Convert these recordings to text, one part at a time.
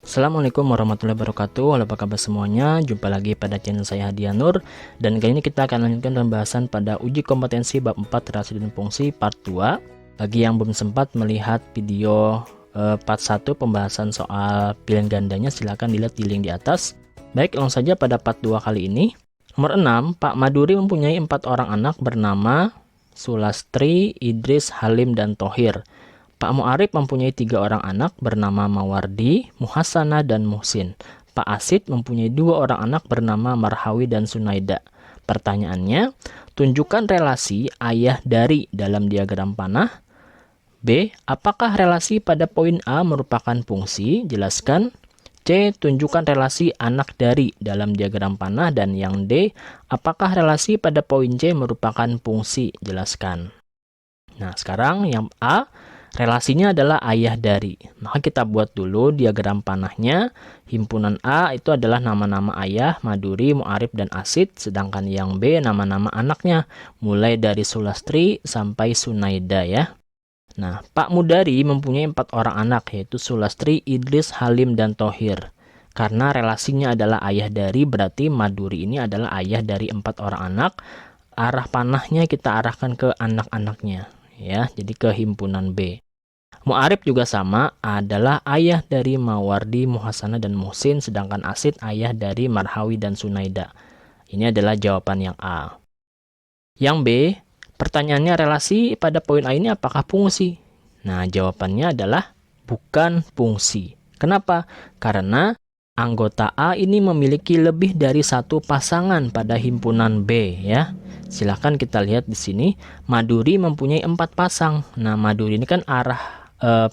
Assalamualaikum warahmatullahi wabarakatuh. Halo, apa kabar semuanya? Jumpa lagi pada channel saya Hadiah Nur. Dan kali ini kita akan lanjutkan pembahasan pada uji kompetensi bab 4 relasi dan fungsi part 2. Bagi yang belum sempat melihat video part 1 pembahasan soal pilihan gandanya, silahkan dilihat di link di atas. Baik, langsung saja pada part 2 kali ini. Nomor 6, Pak Maduri mempunyai 4 orang anak bernama Sulastri, Idris, Halim, dan Thohir. Pak Mu'arif mempunyai 3 orang anak bernama Mawardi, Muhasana, dan Muhsin. Pak Asid mempunyai 2 orang anak bernama Marhawi dan Sunaida. Pertanyaannya, tunjukkan relasi ayah dari dalam diagram panah. B. Apakah relasi pada poin A merupakan fungsi? Jelaskan. C. Tunjukkan relasi anak dari dalam diagram panah. Dan yang D. Apakah relasi pada poin C merupakan fungsi? Jelaskan. Nah, sekarang yang A, relasinya adalah ayah dari. Maka kita buat dulu diagram panahnya. Himpunan A itu adalah nama-nama ayah, Maduri, Mu'arif, dan Asid. Sedangkan yang B nama-nama anaknya. Mulai dari Sulastri sampai Sunaida ya. Nah, Pak Mudari mempunyai 4 orang anak, yaitu Sulastri, Idris, Halim, dan Thohir. Karena relasinya adalah ayah dari, berarti Maduri ini adalah ayah dari 4 orang anak. Arah panahnya kita arahkan ke anak-anaknya. Ya, jadi ke himpunan B. Mu'arif juga sama, adalah ayah dari Mawardi, Muhasana, dan Muhsin, sedangkan Asid ayah dari Marhawi dan Sunaida. Ini adalah jawaban yang A. Yang B, pertanyaannya relasi pada poin A ini apakah fungsi? Nah, jawabannya adalah bukan fungsi. Kenapa? Karena anggota A ini memiliki lebih dari satu pasangan pada himpunan B ya. Silahkan kita lihat di sini, Maduri mempunyai 4 pasang. Nah, Maduri ini kan arah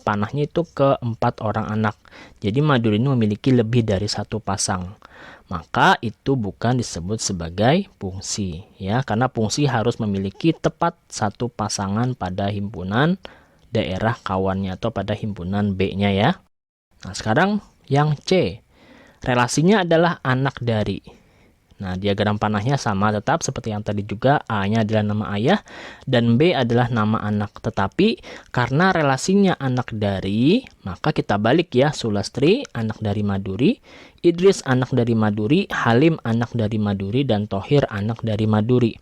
panahnya itu ke 4 orang anak. Jadi Maduri ini memiliki lebih dari satu pasang. Maka itu bukan disebut sebagai fungsi ya, karena fungsi harus memiliki tepat satu pasangan pada himpunan daerah kawannya atau pada himpunan B-nya ya. Nah, sekarang yang C. Relasinya adalah anak dari. Nah, diagram panahnya sama tetap seperti yang tadi juga, A-nya adalah nama ayah dan B adalah nama anak. Tetapi karena relasinya anak dari, maka kita balik ya, Sulastri anak dari Maduri, Idris anak dari Maduri, Halim anak dari Maduri, dan Thohir anak dari Maduri.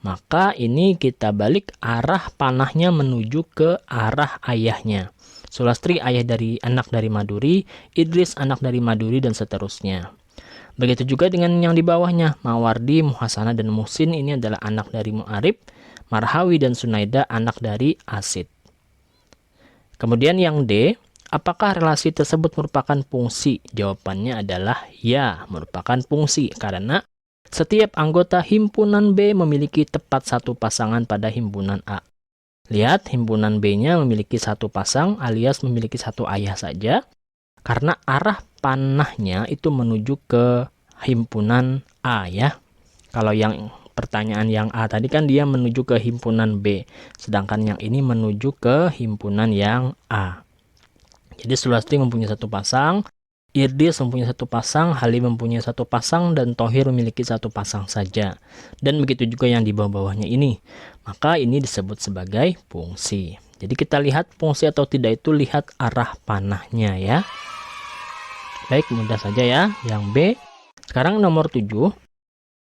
Maka ini kita balik arah panahnya menuju ke arah ayahnya. Sulastri anak dari Maduri, Idris anak dari Maduri, dan seterusnya. Begitu juga dengan yang di bawahnya, Mawardi, Muhasana, dan Muhsin ini adalah anak dari Mu'arif, Marhawi, dan Sunaida anak dari Asid. Kemudian yang D, apakah relasi tersebut merupakan fungsi? Jawabannya adalah ya, merupakan fungsi karena setiap anggota himpunan B memiliki tepat satu pasangan pada himpunan A. Lihat, himpunan B-nya memiliki satu pasang alias memiliki satu ayah saja. Karena arah panahnya itu menuju ke himpunan A ya. Kalau yang pertanyaan yang A tadi kan dia menuju ke himpunan B. Sedangkan yang ini menuju ke himpunan yang A. Jadi Sulastri mempunyai satu pasang, Idris mempunyai satu pasang, Halim mempunyai satu pasang, dan Thohir memiliki satu pasang saja. Dan begitu juga yang di bawah-bawahnya ini. Maka ini disebut sebagai fungsi. Jadi kita lihat fungsi atau tidak itu lihat arah panahnya ya. Baik, mudah saja ya. Yang B. Sekarang nomor 7.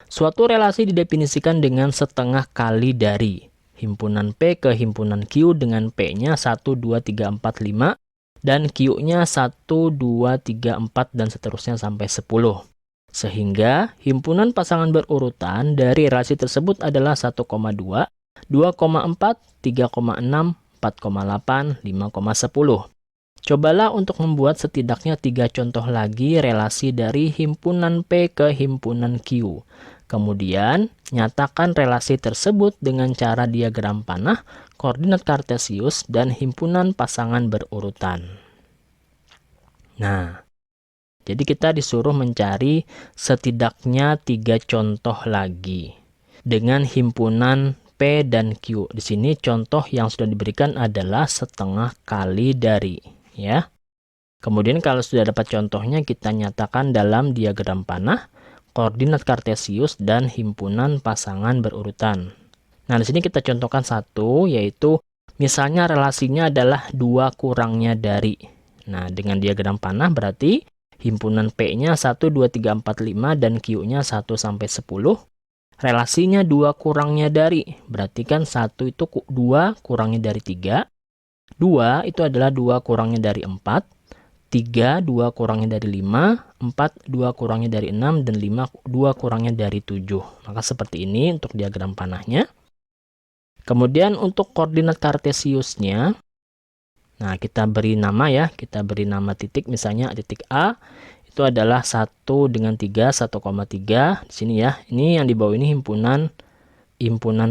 Suatu relasi didefinisikan dengan setengah kali dari himpunan P ke himpunan Q dengan P-nya 1, 2, 3, 4, 5 dan Q-nya 1, 2, 3, 4 dan seterusnya sampai 10. Sehingga himpunan pasangan berurutan dari relasi tersebut adalah 1,2, 2,4, 3,6, 4,8, 5,10. Cobalah untuk membuat setidaknya 3 contoh lagi relasi dari himpunan P ke himpunan Q. Kemudian, nyatakan relasi tersebut dengan cara diagram panah, koordinat kartesius, dan himpunan pasangan berurutan. Nah, jadi kita disuruh mencari setidaknya 3 contoh lagi dengan himpunan P dan Q. Di sini contoh yang sudah diberikan adalah setengah kali dari. Ya. Kemudian kalau sudah dapat contohnya kita nyatakan dalam diagram panah, koordinat kartesius, dan himpunan pasangan berurutan. Nah, di sini kita contohkan satu, yaitu misalnya relasinya adalah 2 kurangnya dari. Nah, dengan diagram panah berarti Himpunan P-nya 1, 2, 3, 4, 5 dan Q-nya 1 sampai 10. Relasinya 2 kurangnya dari. Berarti kan 1 itu 2 kurangnya dari 3. 2 itu adalah 2 kurangnya dari 4. 3, 2 kurangnya dari 5. 4, 2 kurangnya dari 6. Dan 5, 2 kurangnya dari 7. Maka seperti ini untuk diagram panahnya. Kemudian untuk koordinat kartesiusnya, nah kita beri nama ya. Kita beri nama titik, misalnya titik A. Itu adalah 1 dengan 3, 1,3 di sini ya. Ini yang di bawah ini himpunan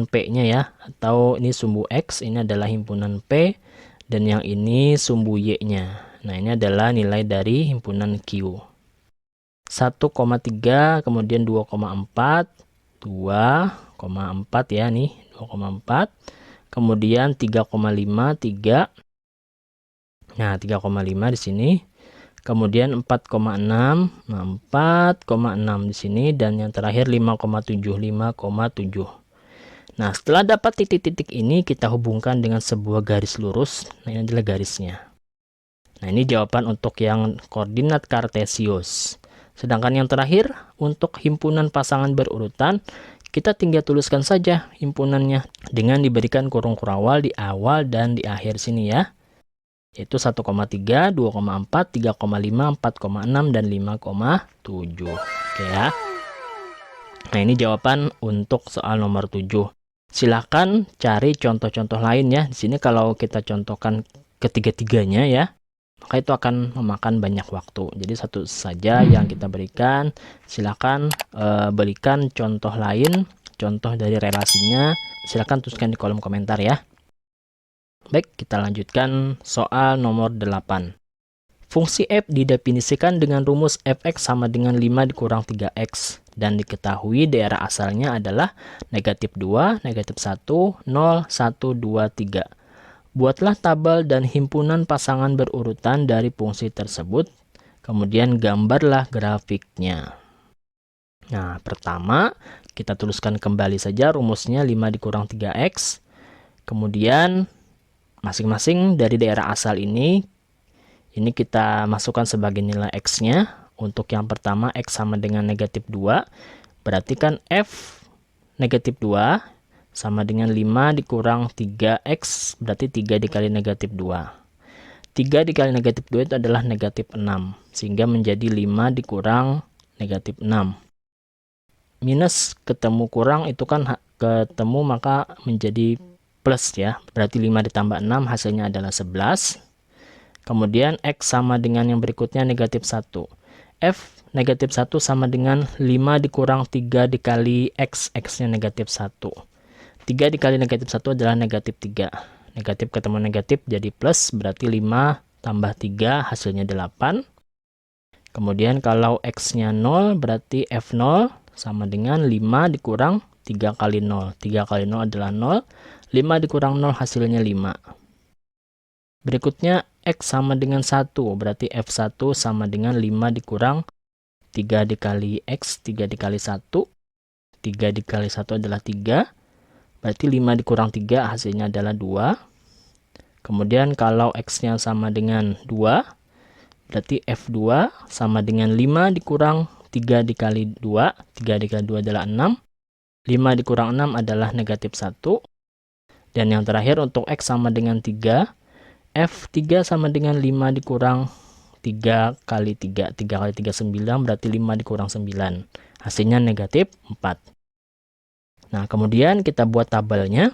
P-nya ya, atau ini sumbu X, ini adalah himpunan P, dan yang ini sumbu Y-nya. Nah, ini adalah nilai dari himpunan Q. 1,3, kemudian 2,4, 2,4 ya nih, 2,4. Kemudian 3,5, 3. Nah, 3,5 di sini. Kemudian 4,6, nah 4,6 di sini, dan yang terakhir 5,7, 5,7. Nah, setelah dapat titik-titik ini, kita hubungkan dengan sebuah garis lurus. Nah, ini adalah garisnya. Nah, ini jawaban untuk yang koordinat kartesius. Sedangkan yang terakhir, untuk himpunan pasangan berurutan, kita tinggal tuliskan saja himpunannya dengan diberikan kurung kurawal di awal dan di akhir sini ya. Yaitu 1,3, 2,4, 3,5, 4,6, dan 5,7. Oke ya. Nah, ini jawaban untuk soal nomor 7. Silahkan cari contoh-contoh lain ya. Di sini kalau kita contohkan ketiga-tiganya ya, maka itu akan memakan banyak waktu. Jadi satu saja yang kita berikan. Silahkan berikan contoh lain, contoh dari relasinya. Silahkan tuliskan di kolom komentar ya. Baik, kita lanjutkan soal nomor 8. Fungsi f didefinisikan dengan rumus fx sama dengan 5 dikurang 3x. Dan diketahui daerah asalnya adalah negatif 2, negatif 1, 0, 1, 2, 3. Buatlah tabel dan himpunan pasangan berurutan dari fungsi tersebut. Kemudian gambarlah grafiknya. Nah, pertama kita tuliskan kembali saja rumusnya 5 dikurang 3x. Kemudian masing-masing dari daerah asal ini kita masukkan sebagai nilai x-nya. Untuk yang pertama x sama dengan negatif 2. Berarti kan f negatif 2 sama dengan 5 dikurang 3x. Berarti 3 dikali negatif 2. 3 dikali negatif 2 itu adalah negatif 6. Sehingga menjadi 5 dikurang negatif 6. Minus ketemu kurang itu kan ketemu maka menjadi plus ya. Berarti 5 ditambah 6 hasilnya adalah 11. Kemudian x sama dengan yang berikutnya negatif 1. F negatif 1 sama dengan 5 dikurang 3 dikali x. X-nya negatif 1. 3 dikali negatif 1 adalah negatif 3. Negatif ketemu negatif jadi plus. Berarti 5 tambah 3 hasilnya 8. Kemudian kalau x-nya 0 berarti F0 sama dengan 5 dikurang 3 kali 0. 3 kali 0 adalah 0. 5 dikurang 0 hasilnya 5. Berikutnya x sama dengan 1. Berarti F1 sama dengan 5 dikurang 3 dikali x. 3 dikali 1. 3 dikali 1 adalah 3. Berarti 5 dikurang 3 hasilnya adalah 2. Kemudian kalau x-nya sama dengan 2. Berarti F2 sama dengan 5 dikurang 3 dikali 2. 3 dikali 2 adalah 6. 5 dikurang 6 adalah negatif 1. Dan yang terakhir untuk x sama dengan 3. F3 sama dengan 5 dikurang 3 kali 3. 3 kali 3 9, berarti 5 dikurang 9. Hasilnya negatif 4. Nah, kemudian kita buat tabelnya.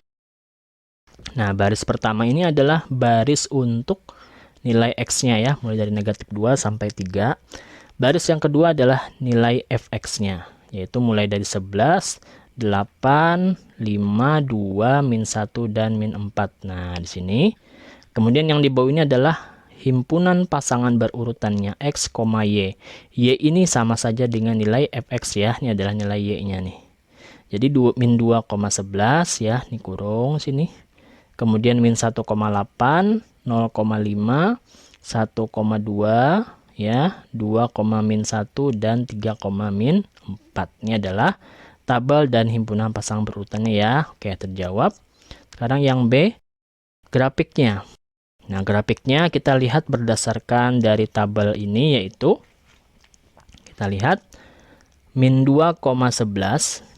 Nah, baris pertama ini adalah baris untuk nilai x-nya ya, mulai dari negatif 2 sampai 3. Baris yang kedua adalah nilai fx-nya, yaitu mulai dari 11, 8, 5, 2, min 1, dan min 4. Nah, di sini. Kemudian yang di bawah ini adalah himpunan pasangan berurutannya x, y. Y ini sama saja dengan nilai fx ya. Ini adalah nilai y-nya nih. Jadi min 2,11 ya, ini kurung sini. Kemudian min 1,8, 0,5, 1,2 ya, 2, min 1 dan 3, min 4. Ini adalah tabel dan himpunan pasangan berurutannya ya. Oke, terjawab. Sekarang yang B, grafiknya. Nah, grafiknya kita lihat berdasarkan dari tabel ini, yaitu Kita lihat min 2,11.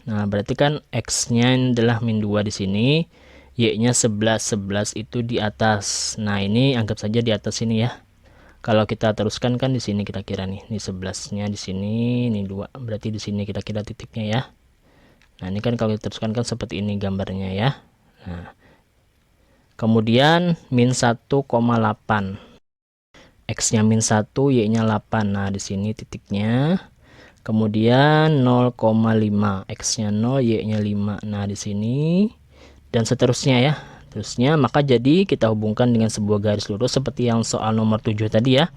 Nah, berarti kan X-nya adalah min 2 di sini, Y-nya 11, 11 itu di atas. Nah, ini anggap saja di atas sini ya. Kalau kita teruskan kan di sini kira-kira nih, ini 11-nya di sini, ini 2. Berarti di sini kira-kira titiknya ya. Nah, ini kan kalau kita teruskan kan seperti ini gambarnya ya. Nah, kemudian min 1,8. X-nya min 1, Y-nya 8. Nah, di sini titiknya. Kemudian 0,5. X-nya 0, Y-nya 5. Nah, di sini. Dan seterusnya ya. Terusnya, maka jadi kita hubungkan dengan sebuah garis lurus seperti yang soal nomor 7 tadi ya.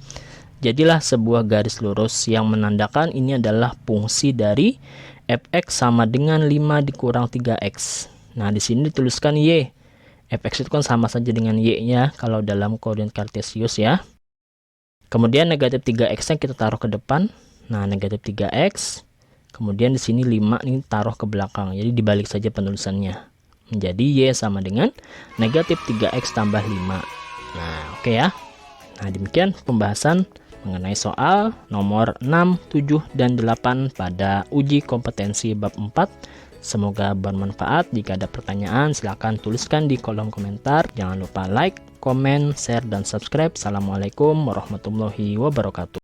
Jadilah sebuah garis lurus yang menandakan ini adalah fungsi dari fx sama dengan 5 dikurang 3x. Nah, di sini dituliskan y. Fx itu kan sama saja dengan y-nya kalau dalam koordinat kartesius ya. Kemudian negatif 3x-nya kita taruh ke depan. Nah, negatif 3x. Kemudian di sini 5 ini taruh ke belakang. Jadi dibalik saja penulisannya. Menjadi y sama dengan negatif 3x tambah 5. Nah, oke ya. Nah, demikian pembahasan mengenai soal nomor 6, 7, dan 8 pada uji kompetensi bab 4. Semoga bermanfaat. Jika ada pertanyaan silahkan tuliskan di kolom komentar. Jangan lupa like, komen, share, dan subscribe. Assalamualaikum warahmatullahi wabarakatuh.